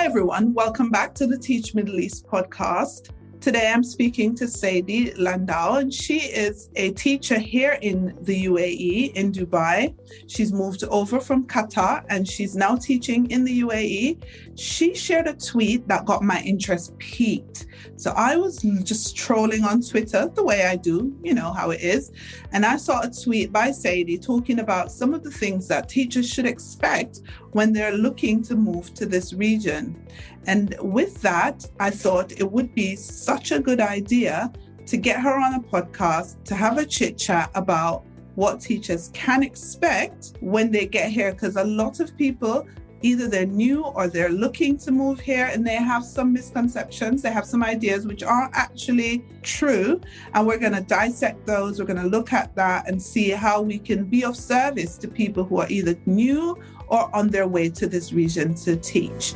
Hi, everyone. Welcome back to the Teach Middle East podcast. Today, I'm speaking to Sadie Landau, and she is a teacher here in the UAE, in Dubai. She's moved over from Qatar, and she's now teaching in the UAE. She shared a tweet that got my interest piqued. So I was just trolling on Twitter, the way I do, you know how it is. And I saw a tweet by Sadie talking about some of the things that teachers should expect when they're looking to move to this region. And with that, I thought it would be such a good idea to get her on a podcast to have a chit chat about what teachers can expect when they get here. Because a lot of people, either they're new or they're looking to move here and they have some misconceptions, they have some ideas which aren't actually true. And we're going to dissect those. We're going to look at that and see how we can be of service to people who are either new or on their way to this region to teach.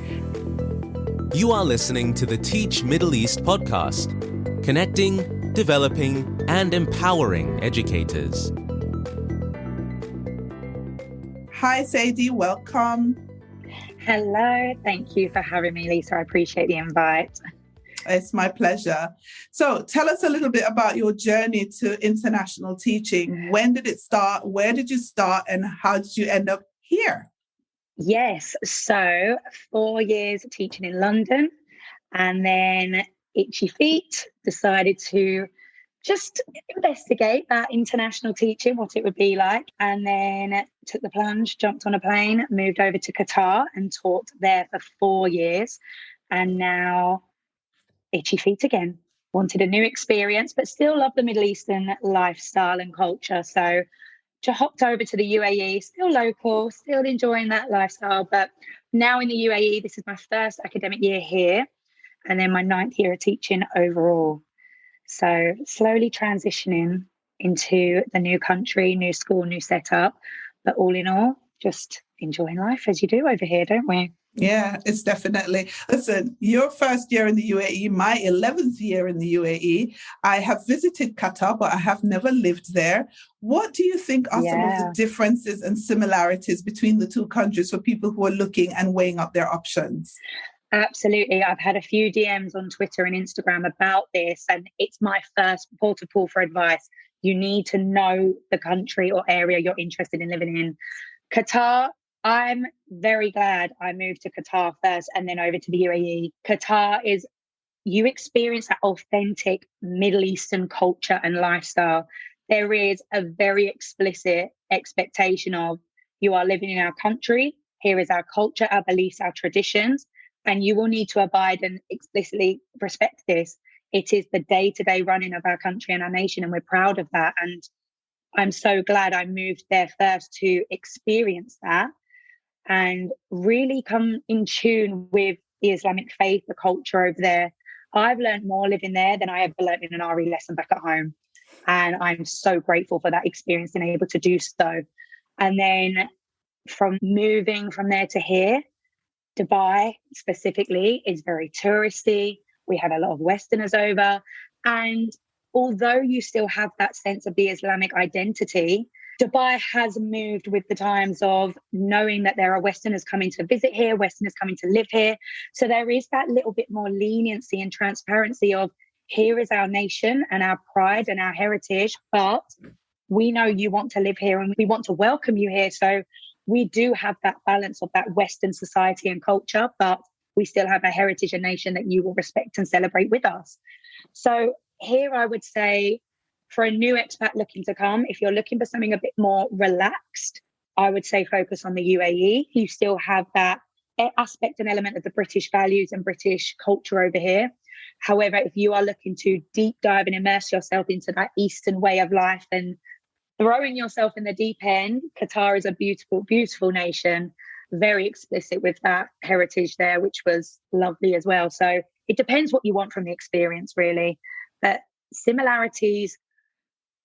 You are listening to the Teach Middle East podcast, connecting, developing, and empowering educators. Hi, Sadie. Welcome. Hello. Thank you for having me, Lisa. I appreciate the invite. It's my pleasure. So tell us a little bit about your journey to international teaching. When did it start? Where did you start? And how did you end up here? Yes. So 4 years teaching in London, and then itchy feet, decided to just investigate that international teaching, what it would be like. And then took the plunge, jumped on a plane, moved over to Qatar and taught there for 4 years. And now itchy feet again. Wanted a new experience, but still love the Middle Eastern lifestyle and culture. So just hopped over to the UAE, still local, still enjoying that lifestyle. But now in the UAE, this is my first academic year here, and then my 9th year of teaching overall. So slowly transitioning into the new country, new school, new setup. But all in all, just enjoying life as you do over here, don't we? Yeah, it's definitely. Listen, your first year in the UAE, my 11th year in the UAE. I have visited Qatar, but I have never lived there. What do you think are some of the differences and similarities between the two countries for people who are looking and weighing up their options? Absolutely. I've had a few DMs on Twitter and Instagram about this, and it's my first port of call for advice. You need to know the country or area you're interested in living in. Qatar, I'm very glad I moved to Qatar first and then over to the UAE. Qatar is, you experience that authentic Middle Eastern culture and lifestyle. There is a very explicit expectation of, you are living in our country, here is our culture, our beliefs, our traditions, and you will need to abide and explicitly respect this. It is the day-to-day running of our country and our nation, and we're proud of that. And I'm so glad I moved there first to experience that and really come in tune with the Islamic faith, the culture over there. I've learned more living there than I ever learned in an RE lesson back at home. And I'm so grateful for that experience and able to do so. And then from moving from there to here, Dubai specifically is very touristy. We have a lot of Westerners over. And although you still have that sense of the Islamic identity, Dubai has moved with the times of knowing that there are Westerners coming to visit here, Westerners coming to live here. So there is that little bit more leniency and transparency of, here is our nation and our pride and our heritage, but we know you want to live here and we want to welcome you here. So we do have that balance of that Western society and culture, but we still have a heritage and nation that you will respect and celebrate with us. So here I would say, for a new expat looking to come, if you're looking for something a bit more relaxed, I would say focus on the UAE. You still have that aspect and element of the British values and British culture over here. However, if you are looking to deep dive and immerse yourself into that Eastern way of life and throwing yourself in the deep end, Qatar is a beautiful, beautiful nation, very explicit with that heritage there, which was lovely as well. So it depends what you want from the experience, really. But similarities,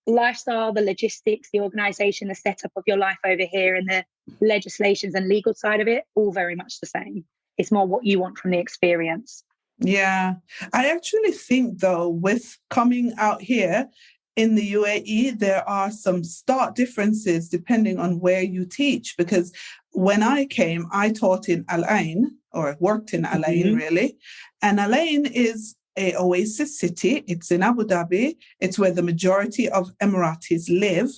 lifestyle, the logistics, the organisation, the setup of your life over here and the legislations and legal side of it, all very much the same. It's more what you want from the experience. Yeah. I actually think, though, with coming out here, in the UAE, there are some stark differences depending on where you teach. Because when I came, I taught in Al Ain, or worked in Al Ain, really. And Al Ain is a oasis city. It's in Abu Dhabi. It's where the majority of Emiratis live.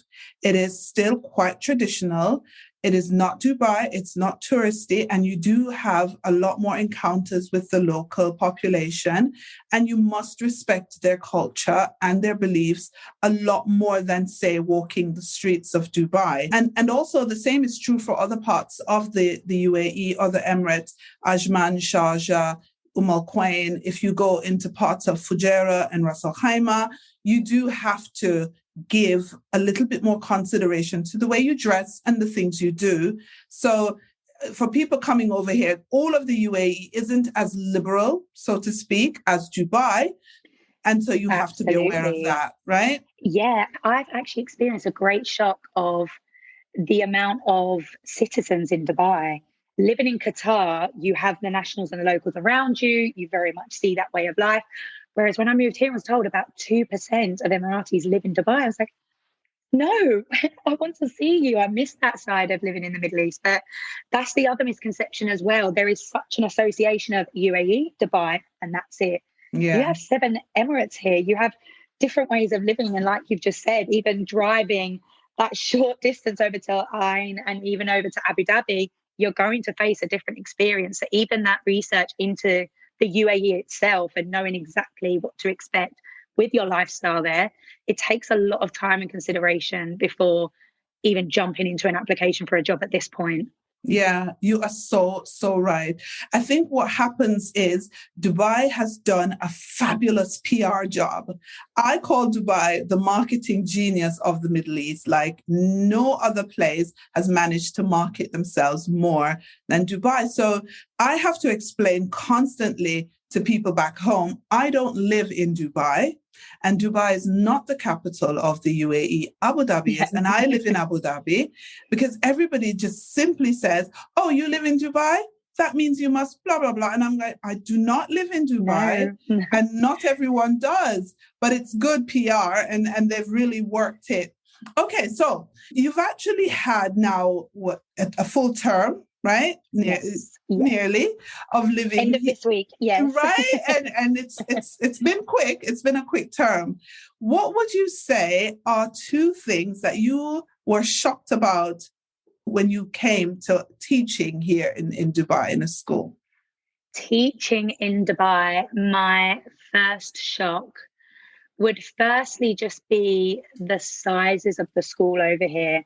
It is still quite traditional. It is not Dubai. It's not touristy. And you do have a lot more encounters with the local population. And you must respect their culture and their beliefs a lot more than, say, walking the streets of Dubai. And also the same is true for other parts of the UAE or the Emirates, Ajman, Sharjah, Al Quwain. If you go into parts of Fujairah and Ras Al Khaimah, you do have to give a little bit more consideration to the way you dress and the things you do. So for people coming over here, all of the UAE isn't as liberal, so to speak, as Dubai. And so you have to be aware of that, right? Yeah, I've actually experienced a great shock of the amount of citizens in Dubai. Living in Qatar, you have the nationals and the locals around you. You very much see that way of life. Whereas when I moved here, I was told about 2% of Emiratis live in Dubai. I was like, no, I want to see you. I miss that side of living in the Middle East. But that's the other misconception as well. There is such an association of UAE, Dubai, and that's it. Yeah. You have 7 Emirates here. You have different ways of living. And like you've just said, even driving that short distance over to Al Ain and even over to Abu Dhabi, you're going to face a different experience. So even that research into the UAE itself and knowing exactly what to expect with your lifestyle there, it takes a lot of time and consideration before even jumping into an application for a job at this point. Yeah, you are so right. I think what happens is Dubai has done a fabulous PR job. I call Dubai the marketing genius of the Middle East. Like no other place has managed to market themselves more than Dubai. So I have to explain constantly to people back home, I don't live in Dubai. And Dubai is not the capital of the UAE. Abu Dhabi is, and I live in Abu Dhabi, because everybody just simply says, oh, you live in Dubai? That means you must blah, blah, blah. And I'm like, I do not live in Dubai. No. And not everyone does, but it's good PR and they've really worked it. Okay, so you've actually had now a full term, right? Nearly of living. End of this week, yes. Right, and it's been quick. It's been a quick term. What would you say are 2 things that you were shocked about when you came to teaching here in Dubai in a school? Teaching in Dubai, my first shock would firstly just be the sizes of the school over here.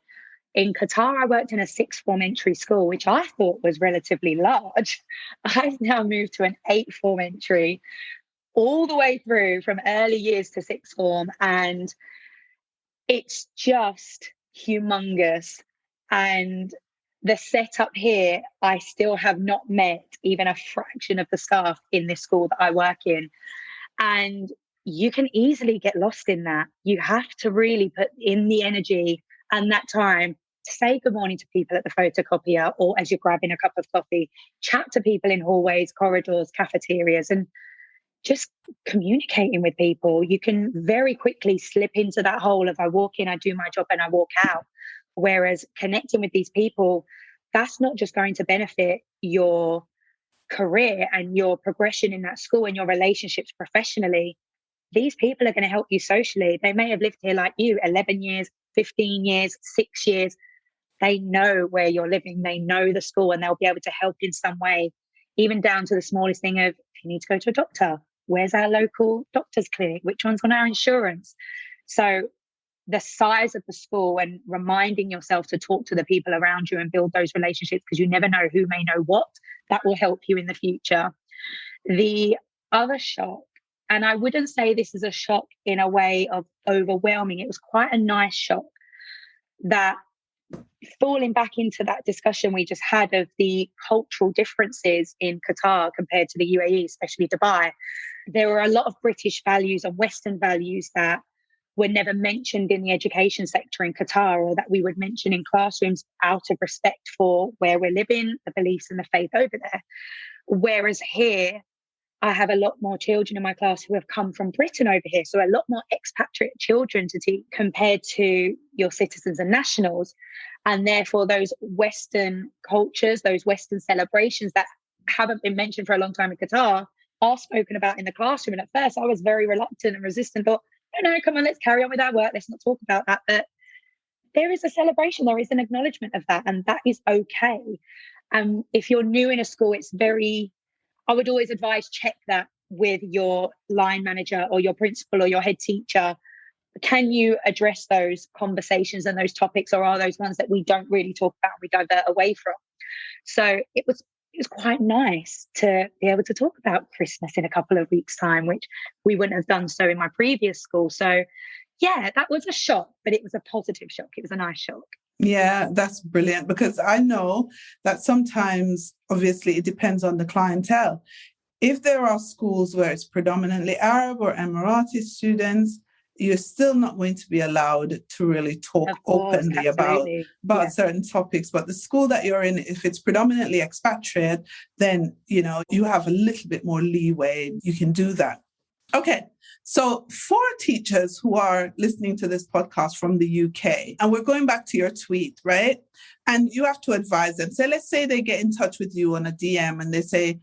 In Qatar, I worked in a 6th form entry school, which I thought was relatively large. I've now moved to an 8th form entry, all the way through from early years to 6th form. And it's just humongous. And the setup here, I still have not met even a fraction of the staff in this school that I work in. And you can easily get lost in that. You have to really put in the energy and that time to say good morning to people at the photocopier or as you're grabbing a cup of coffee, chat to people in hallways, corridors, cafeterias, and just communicating with people. You can very quickly slip into that hole of I walk in, I do my job and I walk out. Whereas connecting with these people, that's not just going to benefit your career and your progression in that school and your relationships professionally. These people are going to help you socially. They may have lived here like you, 11 years, 15 years, 6 years. They know where you're living. They know the school and they'll be able to help in some way, even down to the smallest thing of if you need to go to a doctor, where's our local doctor's clinic? Which one's on our insurance? So the size of the school and reminding yourself to talk to the people around you and build those relationships, because you never know who may know what, that will help you in the future. The other shock, and I wouldn't say this is a shock in a way of overwhelming, it was quite a nice shock, that falling back into that discussion we just had of the cultural differences in Qatar compared to the UAE, especially Dubai, there were a lot of British values and Western values that were never mentioned in the education sector in Qatar, or that we would mention in classrooms out of respect for where we're living, the beliefs and the faith over there. Whereas here, I have a lot more children in my class who have come from Britain over here. So a lot more expatriate children to teach compared to your citizens and nationals. And therefore those Western cultures, those Western celebrations that haven't been mentioned for a long time in Qatar are spoken about in the classroom. And at first I was very reluctant and resistant, thought, no, come on, let's carry on with our work. Let's not talk about that. But there is a celebration. There is an acknowledgement of that. And that is okay. If you're new in a school, I would always advise check that with your line manager or your principal or your head teacher. Can you address those conversations and those topics, or are those ones that we don't really talk about, we divert away from? So it was quite nice to be able to talk about Christmas in a couple of weeks' time, which we wouldn't have done so in my previous school. So yeah, that was a shock, but it was a positive shock. It was a nice shock. Yeah, that's brilliant, because I know that sometimes, obviously, it depends on the clientele. If there are schools where it's predominantly Arab or Emirati students, you're still not going to be allowed to really talk openly about certain topics. But the school that you're in, if it's predominantly expatriate, then, you have a little bit more leeway. You can do that. Okay, so for teachers who are listening to this podcast from the UK, and we're going back to your tweet, right? And you have to advise them. So let's say they get in touch with you on a DM and they say,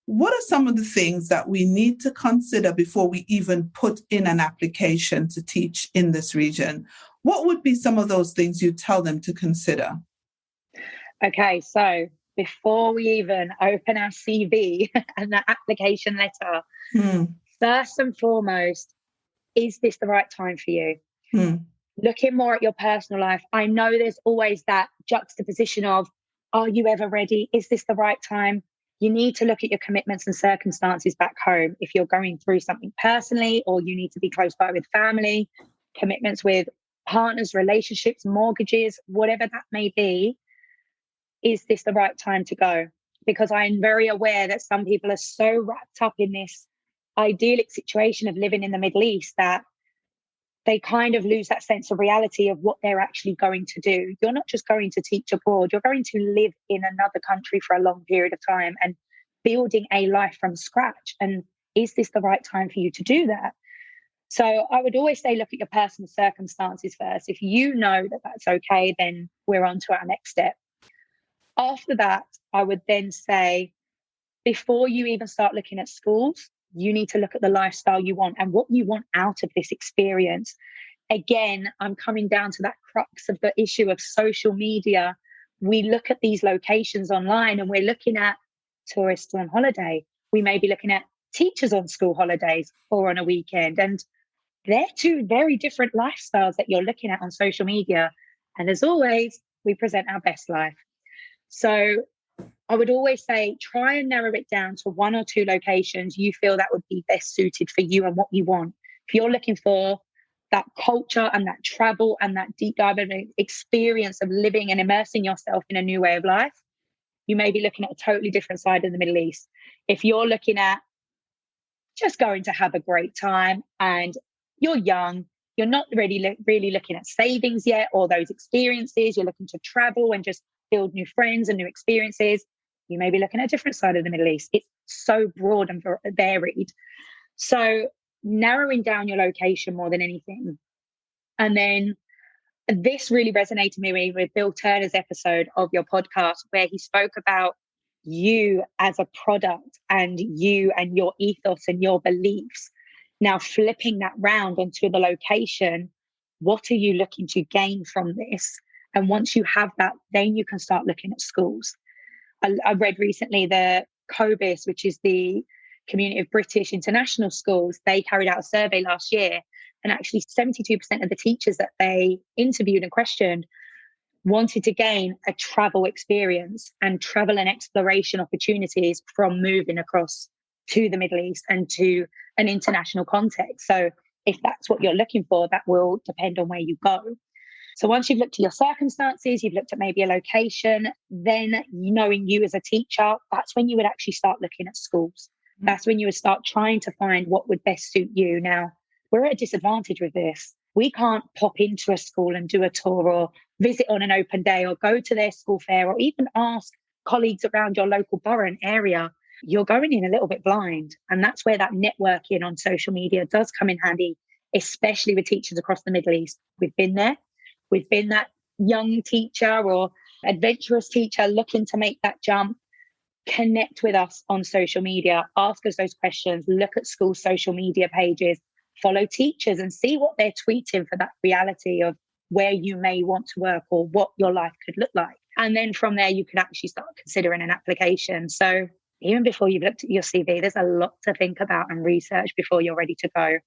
what are some of the things that we need to consider before we even put in an application to teach in this region? What would be some of those things you tell them to consider? Okay, so before we even open our CV and the application letter, first and foremost, is this the right time for you? Looking more at your personal life. I know there's always that juxtaposition of, are you ever ready? Is this the right time? You need to look at your commitments and circumstances back home. If you're going through something personally, or you need to be close by with family, commitments with partners, relationships, mortgages, whatever that may be, is this the right time to go? Because I'm very aware that some people are so wrapped up in this idyllic situation of living in the Middle East that they kind of lose that sense of reality of what they're actually going to do. You're not just going to teach abroad, you're going to live in another country for a long period of time and building a life from scratch. And is this the right time for you to do that? So I would always say, look at your personal circumstances first. If you know that that's okay, then we're on to our next step. After that, I would then say, before you even start looking at schools, you need to look at the lifestyle you want and what you want out of this experience. Again, I'm coming down to that crux of the issue of social media. We look at these locations online and we're looking at tourists on holiday. We may be looking at teachers on school holidays or on a weekend. And they're two very different lifestyles that you're looking at on social media. And as always, we present our best life. So I would always say, try and narrow it down to one or two locations you feel that would be best suited for you and what you want. If you're looking for that culture and that travel and that deep dive experience of living and immersing yourself in a new way of life, you may be looking at a totally different side of the Middle East. If you're looking at just going to have a great time and you're young, you're not really looking at savings yet or those experiences, you're looking to travel and just build new friends and new experiences, you may be looking at a different side of the Middle East. It's so broad and varied. So narrowing down your location more than anything. And then this really resonated with Bill Turner's episode of your podcast, where he spoke about you as a product and you and your ethos and your beliefs. Now flipping that round onto the location, what are you looking to gain from this? And once you have that, then you can start looking at schools. I read recently the COBIS, which is the Community of British International Schools. They carried out a survey last year, and actually 72% of the teachers that they interviewed and questioned wanted to gain a travel experience and travel and exploration opportunities from moving across to the Middle East and to an international context. So if that's what you're looking for, that will depend on where you go. So once you've looked at your circumstances, you've looked at maybe a location, then knowing you as a teacher, that's when you would actually start looking at schools. That's when you would start trying to find what would best suit you. Now, we're at a disadvantage with this. We can't pop into a school and do a tour or visit on an open day or go to their school fair or even ask colleagues around your local borough and area. you're going in a little bit blind. And that's where that networking on social media does come in handy, especially with teachers across the Middle East. We've been there. We've been that young teacher or adventurous teacher looking to make that jump. Connect with us on social media, ask us those questions, look at school social media pages, follow teachers and see what they're tweeting for that reality of where you may want to work or what your life could look like. And then from there, you can actually start considering an application. So even before you've looked at your CV, there's a lot to think about and research before you're ready to go.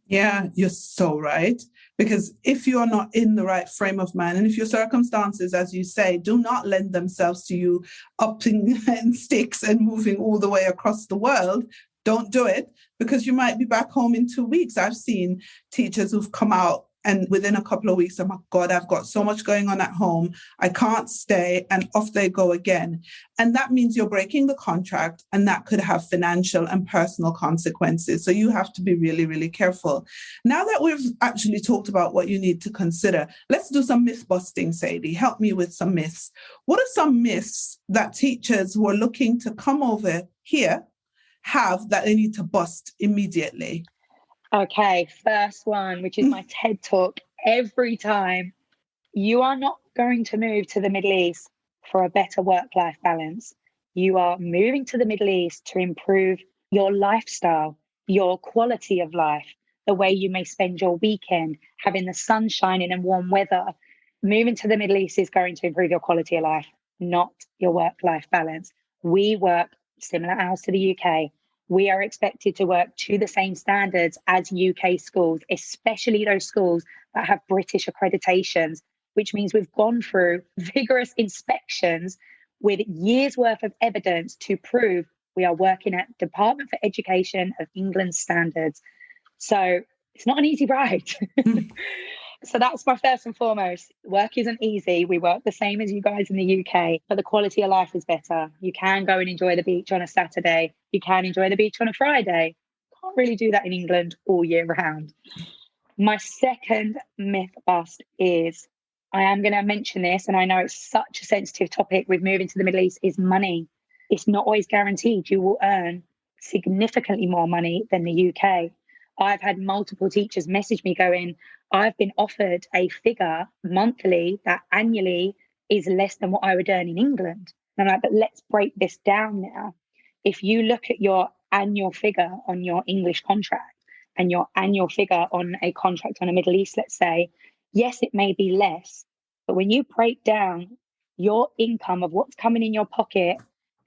Yeah, you're so right. Because if you're not in the right frame of mind, and if your circumstances, as you say, do not lend themselves to you upping in sticks and moving all the way across the world, don't do it, because you might be back home in 2 weeks. I've seen teachers who've come out and within a couple of weeks, oh my God, I've got so much going on at home. I can't stay, and off they go again. And that means you're breaking the contract, and that could have financial and personal consequences. So you have to be really, really careful. Now that we've actually talked about what you need to consider, let's do some myth busting, Sadie. Help me with some myths. What are some myths that teachers who are looking to come over here have that they need to bust immediately? Okay, first one, which is my TED talk every time. You are not going to move to the Middle East for a better work-life balance. You are moving to the Middle East to improve your lifestyle, your quality of life, the way you may spend your weekend, having the sun shining and warm weather. Moving to the Middle East is going to improve your quality of life, not your work-life balance. We work similar hours to the UK. We are expected to work to the same standards as UK schools, especially those schools that have British accreditations, which means we've gone through vigorous inspections with years worth of evidence to prove we are working at Department for Education of England standards. So it's not an easy ride. So that's my first and foremost. Work isn't easy. We work the same as you guys in the UK, but the quality of life is better. You can go and enjoy the beach on a Saturday. You can enjoy the beach on a Friday. Can't really do that in England all year round. My second myth bust is, I am going to mention this, and I know it's such a sensitive topic with moving to the Middle East, is money. It's not always guaranteed you will earn significantly more money than the UK. I've had multiple teachers message me going, I've been offered a figure monthly that annually is less than what I would earn in England. And I'm like, but let's break this down now. If you look at your annual figure on your English contract and your annual figure on a contract on a Middle East, let's say, yes, it may be less, but when you break down your income of what's coming in your pocket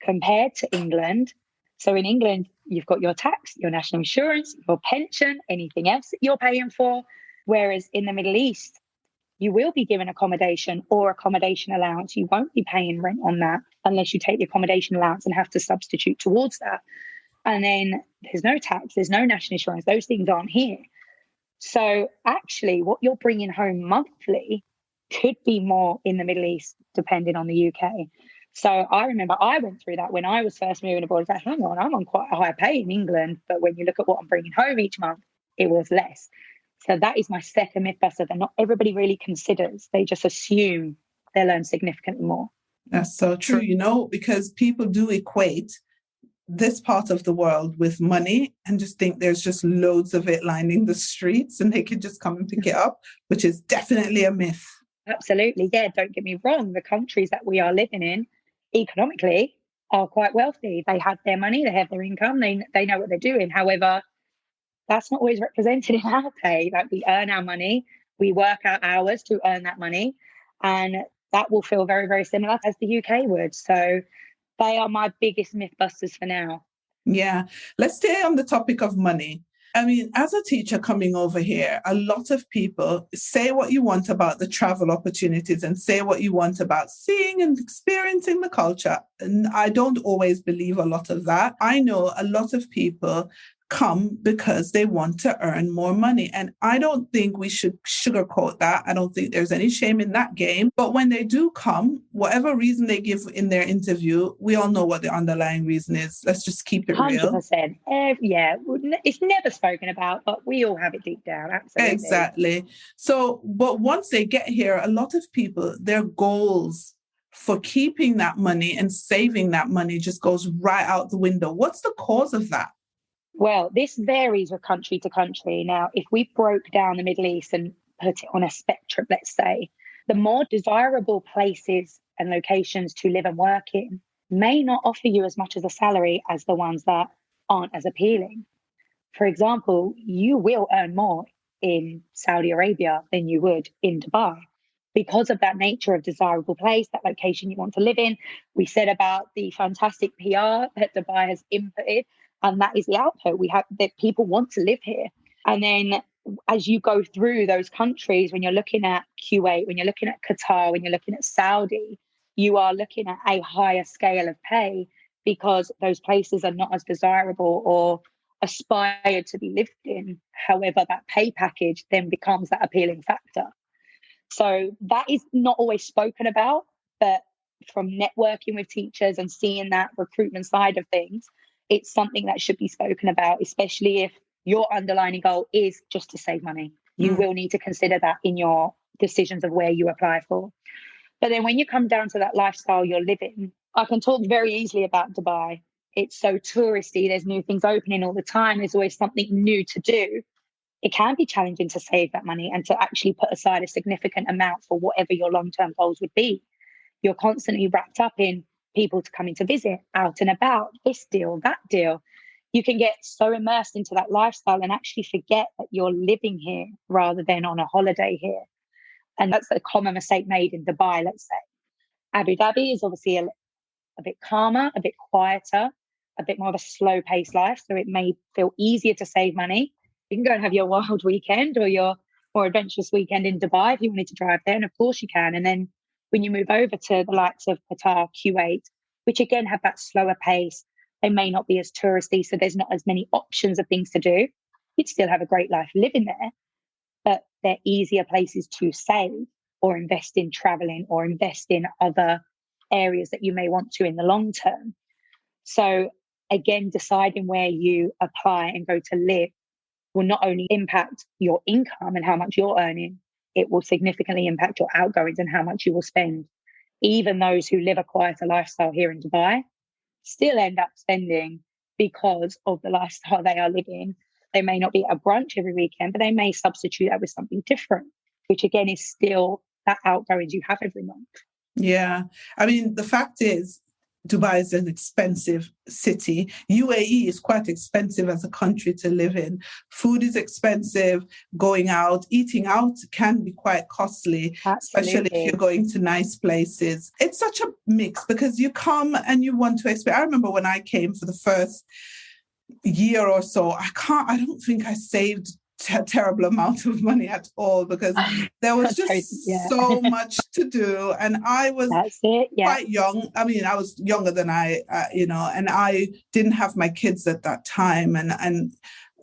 compared to England, so in England, you've got your tax, your national insurance, your pension, anything else that you're paying for. Whereas in the Middle East, you will be given accommodation or accommodation allowance. You won't be paying rent on that unless you take the accommodation allowance and have to substitute towards that. And then there's no tax, there's no national insurance. Those things aren't here. So actually, what you're bringing home monthly could be more in the Middle East, depending on the UK. So I remember I went through that when I was first moving abroad. I was like, hang on, I'm on quite a high pay in England, but when you look at what I'm bringing home each month, it was less. So that is my second myth buster that not everybody really considers. They just assume they'll earn significantly more. That's so true, because people do equate this part of the world with money and just think there's just loads of it lining the streets and they can just come and pick it up, which is definitely a myth. Absolutely. Yeah, don't get me wrong. The countries that we are living in economically are quite wealthy. They have their money, they have their income, they know what they're doing. However, that's not always represented in our pay. Like, we earn our money, we work our hours to earn that money, and that will feel very, very similar as the UK would. So they are my biggest myth busters for now. Yeah. Let's stay on the topic of money. I mean, as a teacher coming over here, a lot of people say what you want about the travel opportunities and say what you want about seeing and experiencing the culture. And I don't always believe a lot of that. I know a lot of people come because they want to earn more money. And I don't think we should sugarcoat that. I don't think there's any shame in that game. But when they do come, whatever reason they give in their interview, we all know what the underlying reason is. Let's just keep it real. 100%. Yeah, it's never spoken about, but we all have it deep down. Absolutely. Exactly. So, but once they get here, a lot of people, their goals for keeping that money and saving that money just goes right out the window. What's the cause of that? Well, this varies from country to country. Now, if we broke down the Middle East and put it on a spectrum, let's say, the more desirable places and locations to live and work in may not offer you as much as a salary as the ones that aren't as appealing. For example, you will earn more in Saudi Arabia than you would in Dubai because of that nature of desirable place, that location you want to live in. We said about the fantastic PR that Dubai has inputted, and that is the output. We have that people want to live here. And then as you go through those countries, when you're looking at Kuwait, when you're looking at Qatar, when you're looking at Saudi, you are looking at a higher scale of pay because those places are not as desirable or aspired to be lived in. However, that pay package then becomes that appealing factor. So that is not always spoken about, but from networking with teachers and seeing that recruitment side of things, it's something that should be spoken about, especially if your underlying goal is just to save money. You will need to consider that in your decisions of where you apply for. But then when you come down to that lifestyle you're living, I can talk very easily about Dubai. It's so touristy. There's new things opening all the time. There's always something new to do. It can be challenging to save that money and to actually put aside a significant amount for whatever your long-term goals would be. You're constantly wrapped up in people to coming to visit, out and about, this deal, that deal. You can get so immersed into that lifestyle and actually forget that you're living here rather than on a holiday here. And that's a common mistake made in Dubai, let's say. Abu Dhabi is obviously a bit calmer, a bit quieter, a bit more of a slow-paced life, so it may feel easier to save money. You can go and have your wild weekend or your more adventurous weekend in Dubai if you wanted to drive there, and of course you can. And then when you move over to the likes of Qatar, Kuwait, which again have that slower pace, they may not be as touristy, so there's not as many options of things to do. You'd still have a great life living there, but they're easier places to save or invest in traveling or invest in other areas that you may want to in the long term. So again, deciding where you apply and go to live will not only impact your income and how much you're earning, it will significantly impact your outgoings and how much you will spend. Even those who live a quieter lifestyle here in Dubai still end up spending because of the lifestyle they are living. They may not be at a brunch every weekend, but they may substitute that with something different, which again is still that outgoings you have every month. Yeah. I mean, the fact is, Dubai is an expensive city. UAE is quite expensive as a country to live in. Food is expensive. Going out, eating out can be quite costly, especially if you're going to nice places. It's such a mix because you come and you want to experience. I remember when I came for the first year or so, I don't think I saved a terrible amount of money at all because there was just so much to do, and I was quite young. I mean, I was younger than and I didn't have my kids at that time, and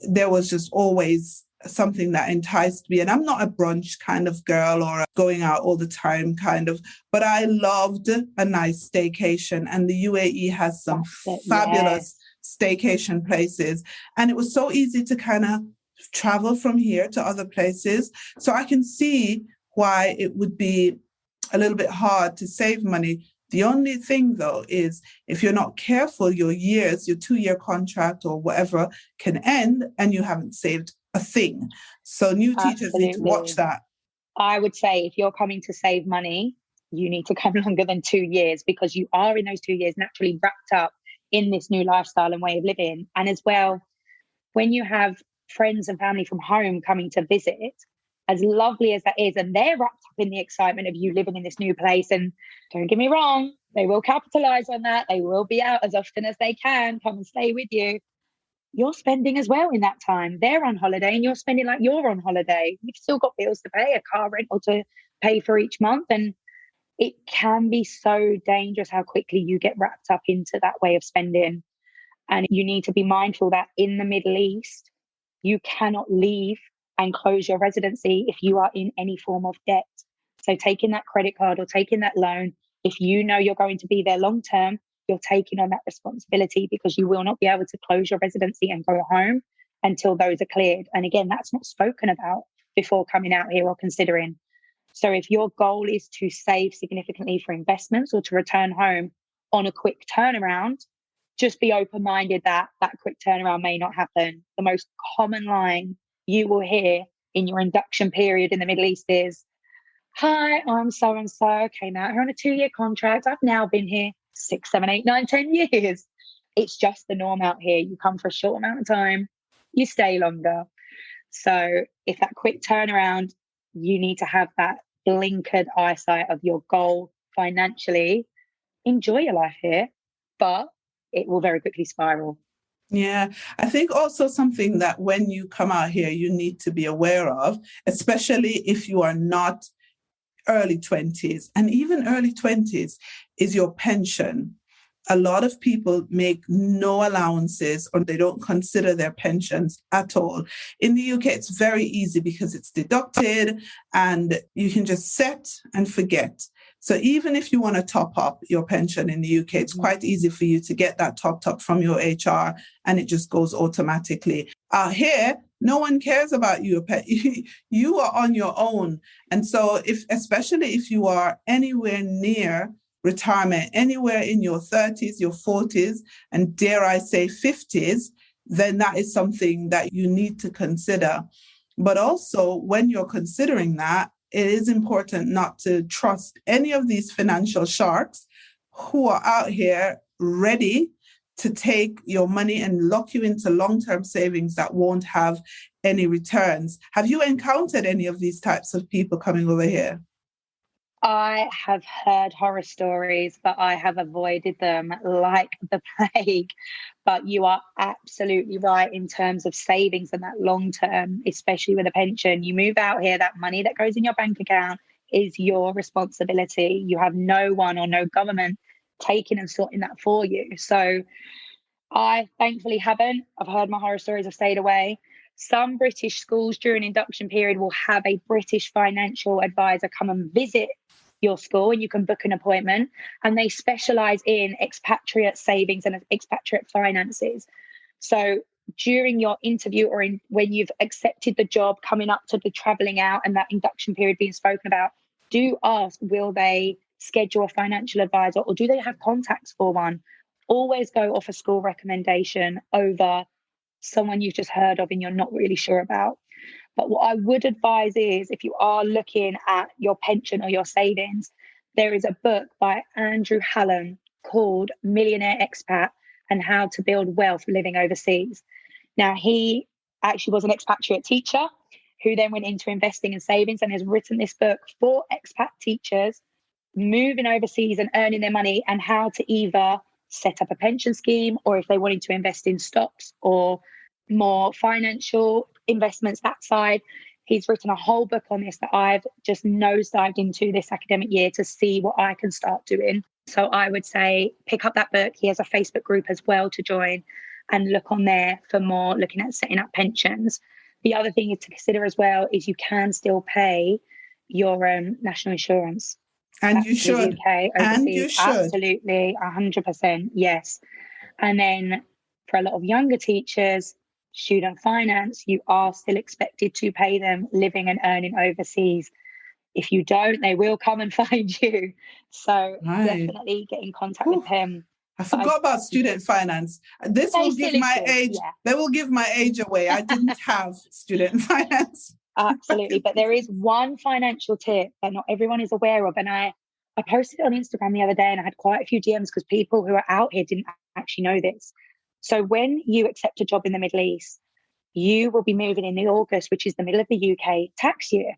there was just always something that enticed me. And I'm not a brunch kind of girl or going out all the time kind of, but I loved a nice staycation, and the UAE has some fabulous staycation places, and it was so easy to kind of travel from here to other places. So I can see why it would be a little bit hard to save money. The only thing, though, is if you're not careful, your 2-year contract or whatever can end and you haven't saved a thing. So new teachers need to watch that. I would say if you're coming to save money, you need to come longer than 2 years because you are in those 2 years naturally wrapped up in this new lifestyle and way of living. And as well, when you have friends and family from home coming to visit, as lovely as that is, and they're wrapped up in the excitement of you living in this new place, and don't get me wrong, they will capitalize on that. They will be out as often as they can, come and stay with you. You're spending as well in that time. They're on holiday and you're spending like you're on holiday. You've still got bills to pay, a car rental to pay for each month, and it can be so dangerous how quickly you get wrapped up into that way of spending. And you need to be mindful that in the Middle East, you cannot leave and close your residency if you are in any form of debt. So taking that credit card or taking that loan, if you know you're going to be there long term, you're taking on that responsibility because you will not be able to close your residency and go home until those are cleared. And again, that's not spoken about before coming out here or considering. So if your goal is to save significantly for investments or to return home on a quick turnaround, just be open-minded that that quick turnaround may not happen. The most common line you will hear in your induction period in the Middle East is, "Hi, I'm so-and-so, came out here on a 2-year contract. I've now been here 6, 7, 8, 9, 10 years. It's just the norm out here. You come for a short amount of time, you stay longer. So if that quick turnaround, you need to have that blinkered eyesight of your goal financially. Enjoy your life here, but it will very quickly spiral. Yeah, I think also something that when you come out here, you need to be aware of, especially if you are not early 20s and even early 20s, is your pension. A lot of people make no allowances or they don't consider their pensions at all. In the UK, it's very easy because it's deducted and you can just set and forget. So even if you want to top up your pension in the UK, it's quite easy for you to get that topped up from your HR and it just goes automatically. Out here, no one cares about you. You are on your own. And so especially if you are anywhere near retirement, anywhere in your 30s, your 40s, and dare I say 50s, then that is something that you need to consider. But also when you're considering that, it is important not to trust any of these financial sharks who are out here ready to take your money and lock you into long-term savings that won't have any returns. Have you encountered any of these types of people coming over here? I have heard horror stories, but I have avoided them like the plague. But you are absolutely right in terms of savings and that long term, especially with a pension. You move out here, that money that goes in your bank account is your responsibility. You have no one or no government taking and sorting that for you. So I thankfully haven't. I've heard my horror stories. I've stayed away. Some British schools during induction period will have a British financial advisor come and visit your school and you can book an appointment, and they specialize in expatriate savings and expatriate finances. So during your interview or when you've accepted the job, coming up to the traveling out and that induction period being spoken about, do ask, will they schedule a financial advisor or do they have contacts for one? Always go off a school recommendation over someone you've just heard of and you're not really sure about. But what I would advise is if you are looking at your pension or your savings, there is a book by Andrew Hallam called Millionaire Expat and How to Build Wealth Living Overseas. Now, he actually was an expatriate teacher who then went into investing and savings and has written this book for expat teachers moving overseas and earning their money and how to either set up a pension scheme or if they wanted to invest in stocks or more financial investments, that side. He's written a whole book on this that I've just nosedived into this academic year to see what I can start doing. So I would say pick up that book. He has a Facebook group as well to join and look on there for more looking at setting up pensions. The other thing to consider as well is you can still pay your national insurance. And you should. UK, and you should. Absolutely, 100%, yes. And then for a lot of younger teachers, student finance, you are still expected to pay them living and earning overseas. If you don't, they will come and find you. So definitely get in contact with him. I forgot about student finance. This will give my age. Yeah. They will give my age away. I didn't have student finance. Absolutely. But there is one financial tip that not everyone is aware of. And I posted it on Instagram the other day and I had quite a few DMs because people who are out here didn't actually know this. So when you accept a job in the Middle East, you will be moving in the August, which is the middle of the UK tax year.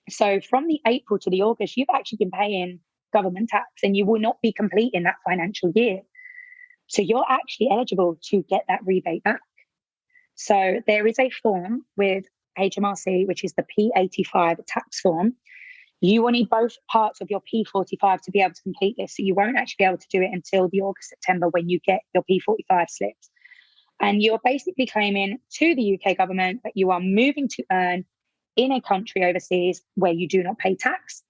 So from the April to the August, you've actually been paying government tax and you will not be completing that financial year. So you're actually eligible to get that rebate back. So there is a form with HMRC, which is the P85 tax form. You will need both parts of your P45 to be able to complete this. So you won't actually be able to do it until the August, September when you get your P45 slips. And you're basically claiming to the UK government that you are moving to earn in a country overseas where you do not pay tax.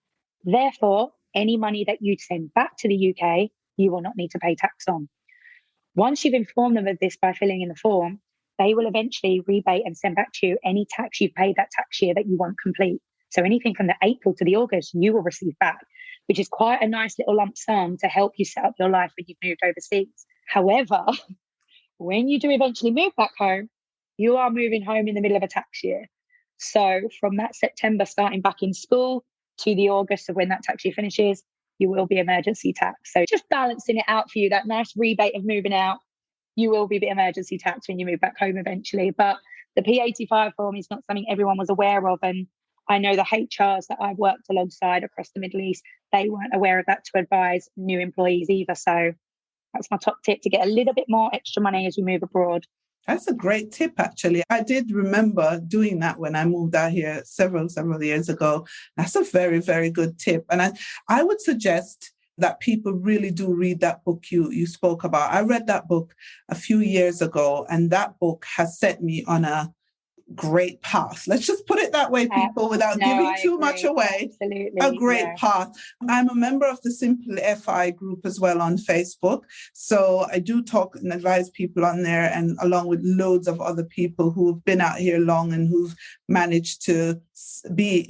Therefore, any money that you send back to the UK, you will not need to pay tax on. Once you've informed them of this by filling in the form, they will eventually rebate and send back to you any tax you've paid that tax year that you won't complete. So anything from the April to the August, you will receive back, which is quite a nice little lump sum to help you set up your life when you've moved overseas. However, when you do eventually move back home, you are moving home in the middle of a tax year. So from that September starting back in school to the August of when that tax year finishes, you will be emergency tax. So just balancing it out for you, that nice rebate of moving out, you will be emergency tax when you move back home eventually. But the P85 form is not something everyone was aware of. And I know the HRs that I've worked alongside across the Middle East, they weren't aware of that to advise new employees either. So that's my top tip, to get a little bit more extra money as you move abroad. That's a great tip, actually. I did remember doing that when I moved out here several years ago. That's a very, very good tip. And I would suggest that people really do read that book you spoke about. I read that book a few years ago, and that book has set me on a great path. Let's just put it that way, people, without giving too much away. Absolutely. A great path. I'm a member of the Simple FI group as well on Facebook. So I do talk and advise people on there, and along with loads of other people who've been out here long and who've managed to be,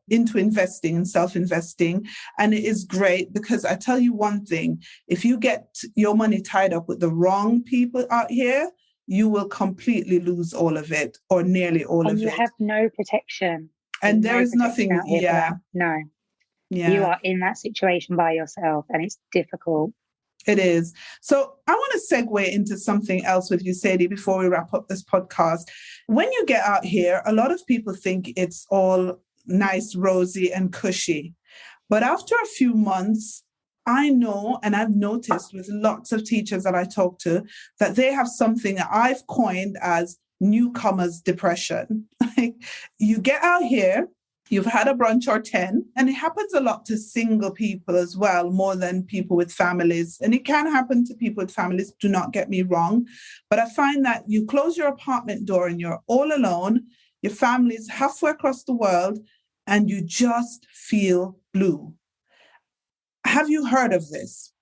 into investing and self-investing. And it is great because I tell you one thing, if you get your money tied up with the wrong people out here, you will completely lose all of it, or nearly all of it. And you have no protection. And there is nothing, No. Yeah. You are in that situation by yourself, and it's difficult. It is. So I want to segue into something else with you, Sadie, before we wrap up this podcast. When you get out here, a lot of people think it's all nice, rosy and cushy. But after a few months, I know, and I've noticed with lots of teachers that I talk to, that they have something that I've coined as newcomers depression. Like, you get out here, you've had a brunch or 10, and it happens a lot to single people as well, more than people with families. And it can happen to people with families, do not get me wrong. But I find that you close your apartment door and you're all alone, your family's halfway across the world, and you just feel blue. Have you heard of this?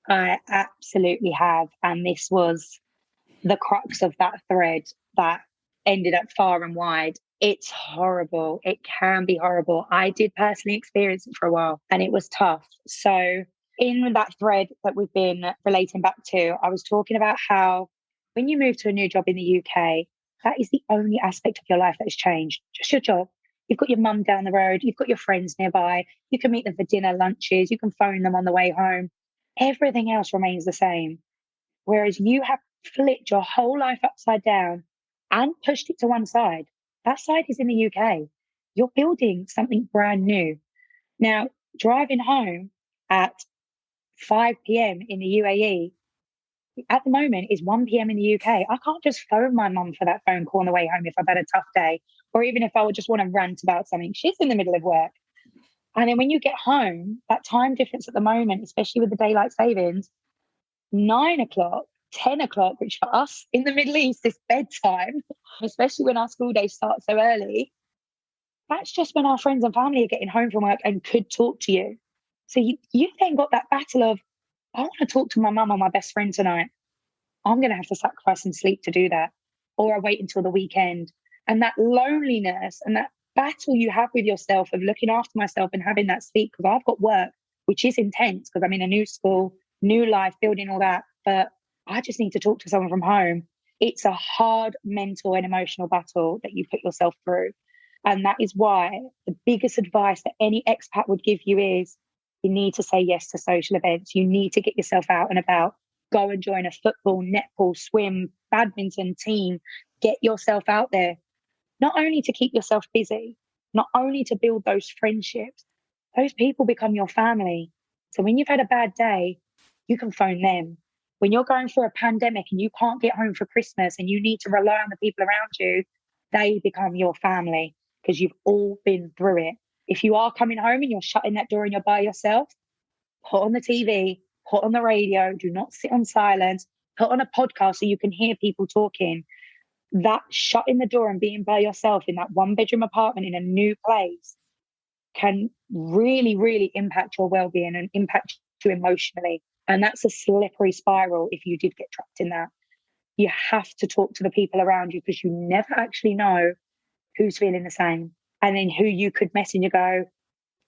I absolutely have. And this was the crux of that thread that ended up far and wide. It's horrible. It can be horrible. I did personally experience it for a while, and it was tough. So in that thread that we've been relating back to, I was talking about how when you move to a new job in the UK, that is the only aspect of your life that has changed. Just your job. You've got your mum down the road. You've got your friends nearby. You can meet them for dinner, lunches. You can phone them on the way home. Everything else remains the same. Whereas you have flipped your whole life upside down and pushed it to one side. That side is in the UK. You're building something brand new. Now, driving home at 5 p.m. in the UAE, at the moment, is 1 p.m. in the UK. I can't just phone my mum for that phone call on the way home if I've had a tough day, or even if I would just want to rant about something. She's in the middle of work. And then when you get home, that time difference at the moment, especially with the daylight savings, 9 o'clock, 10 o'clock, which for us in the Middle East is bedtime, especially when our school days start so early, that's just when our friends and family are getting home from work and could talk to you. So you've then got that battle of, I want to talk to my mum or my best friend tonight. I'm going to have to sacrifice some sleep to do that. Or I wait until the weekend. And that loneliness and that battle you have with yourself of looking after myself and having that sleep, because I've got work, which is intense because I'm in a new school, new life, building all that. But I just need to talk to someone from home. It's a hard mental and emotional battle that you put yourself through. And that is why the biggest advice that any expat would give you is, you need to say yes to social events. You need to get yourself out and about. Go and join a football, netball, swim, badminton team. Get yourself out there. Not only to keep yourself busy, not only to build those friendships, those people become your family. So when you've had a bad day, you can phone them. When you're going through a pandemic and you can't get home for Christmas and you need to rely on the people around you, they become your family because you've all been through it. If you are coming home and you're shutting that door and you're by yourself, put on the TV, put on the radio, do not sit on silence, put on a podcast so you can hear people talking. That shutting the door and being by yourself in that one-bedroom apartment in a new place can really, really impact your well-being and impact you emotionally. And that's a slippery spiral if you did get trapped in that. You have to talk to the people around you because you never actually know who's feeling the same. and then who you could message and go, do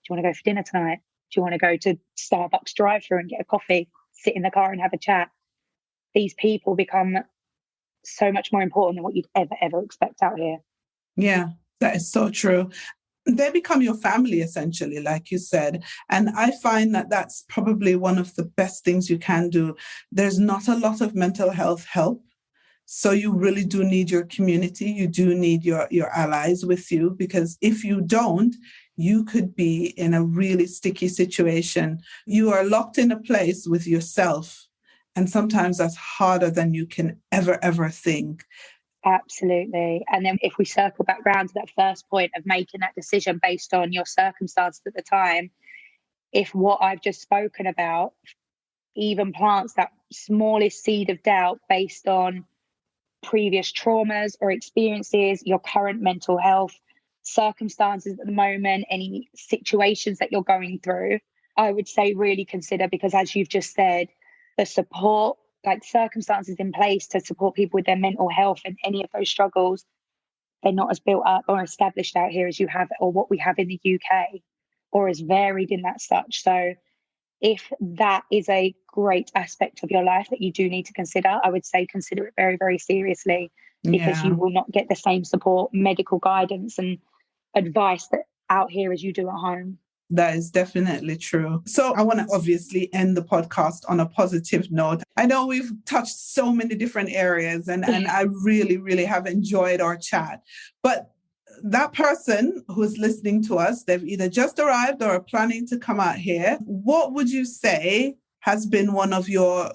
you want to go for dinner tonight? Do you want to go to Starbucks drive-thru and get a coffee, sit in the car and have a chat? These people become so much more important than what you'd ever expect out here. Yeah, that is so true. They become your family, essentially, like you said. And I find that that's probably one of the best things you can do. There's not a lot of mental health help. So you really do need your community. You do need your allies with you, because if you don't, you could be in a really sticky situation. You are locked in a place with yourself. And sometimes that's harder than you can ever think. Absolutely. And then if we circle back round to that first point of making that decision based on your circumstances at the time, if what I've just spoken about even plants that smallest seed of doubt based on previous traumas or experiences, your current mental health circumstances at the moment, any situations that you're going through, I would say really consider, because as you've just said, the support, like circumstances in place to support people with their mental health and any of those struggles, they're not as built up or established out here as you have, or what we have in the UK, or as varied in that such. So if that is a great aspect of your life that you do need to consider, I would say consider it very, very seriously, because you will not get the same support, medical guidance and advice that out here as you do at home. That is definitely true. So I want to obviously end the podcast on a positive note. I know we've touched so many different areas and I really have enjoyed our chat. But that person who's listening to us, they've either just arrived or are planning to come out here. What would you say has been one of your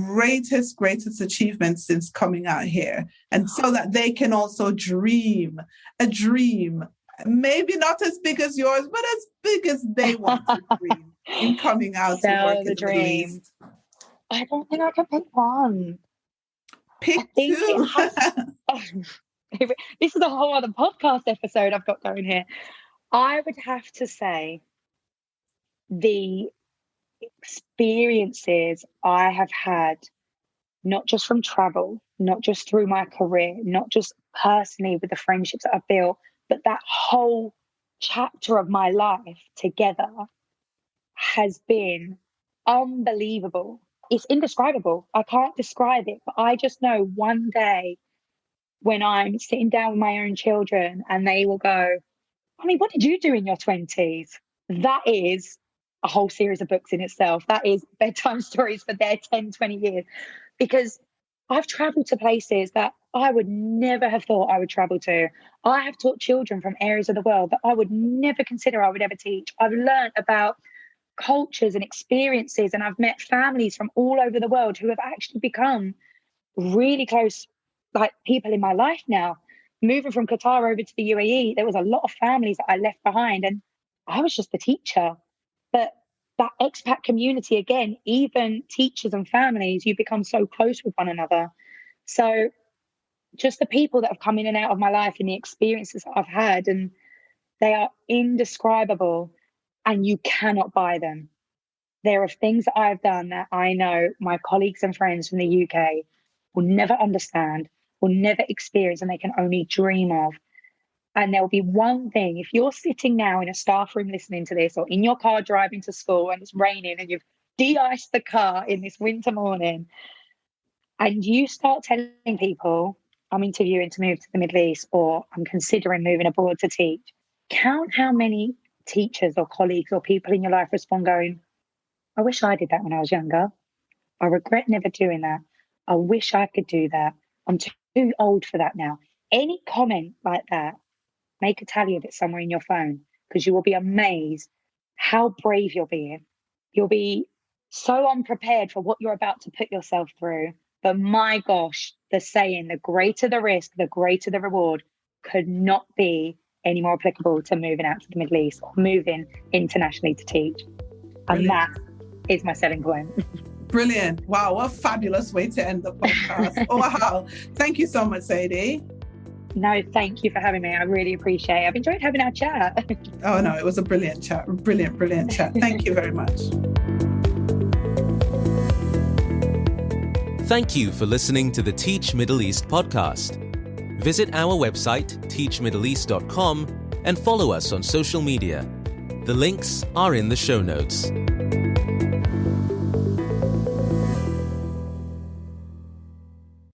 greatest achievements since coming out here? And so that they can also dream a dream, maybe not as big as yours, but as big as they want to dream in coming out to work in the Middle East. I don't think I can pick one. Pick two. This is a whole other podcast episode I've got going here. I would have to say the experiences I have had, not just from travel, not just through my career, not just personally with the friendships that I've built, but that whole chapter of my life together has been unbelievable. It's indescribable. I can't describe it, but I just know one day when I'm sitting down with my own children and they will go, Mommy, what did you do in your 20s? That is a whole series of books in itself. That is bedtime stories for their 10, 20 years. Because I've traveled to places that I would never have thought I would travel to. I have taught children from areas of the world that I would never consider I would ever teach. I've learned about cultures and experiences, and I've met families from all over the world who have actually become really close, like people in my life now. Moving from Qatar over to the UAE, there was a lot of families that I left behind, and I was just the teacher. But that expat community, again, even teachers and families, you become so close with one another. So just the people that have come in and out of my life and the experiences that I've had, and they are indescribable and you cannot buy them. There are things that I've done that I know my colleagues and friends from the UK will never understand, will never experience, and they can only dream of. And there'll be one thing, if you're sitting now in a staff room listening to this, or in your car driving to school and it's raining and you've de-iced the car in this winter morning, and you start telling people, I'm interviewing to move to the Middle East, or I'm considering moving abroad to teach, count how many teachers or colleagues or people in your life respond going, I wish I did that when I was younger. I regret never doing that. I wish I could do that. I'm too old for that now. Any comment like that, make a tally of it somewhere in your phone, because you will be amazed how brave you're being. You'll be so unprepared for what you're about to put yourself through. But my gosh, the saying, the greater the risk, the greater the reward, could not be any more applicable to moving out to the Middle East or moving internationally to teach. And that is my selling point. Brilliant. Wow, what a fabulous way to end the podcast. Oh, wow. Thank you so much, Sadie. No, thank you for having me. I really appreciate it. I've enjoyed having our chat. Oh, no, it was a brilliant chat. Brilliant chat. Thank you very much. Thank you for listening to the Teach Middle East podcast. Visit our website, teachmiddleeast.com, and follow us on social media. The links are in the show notes.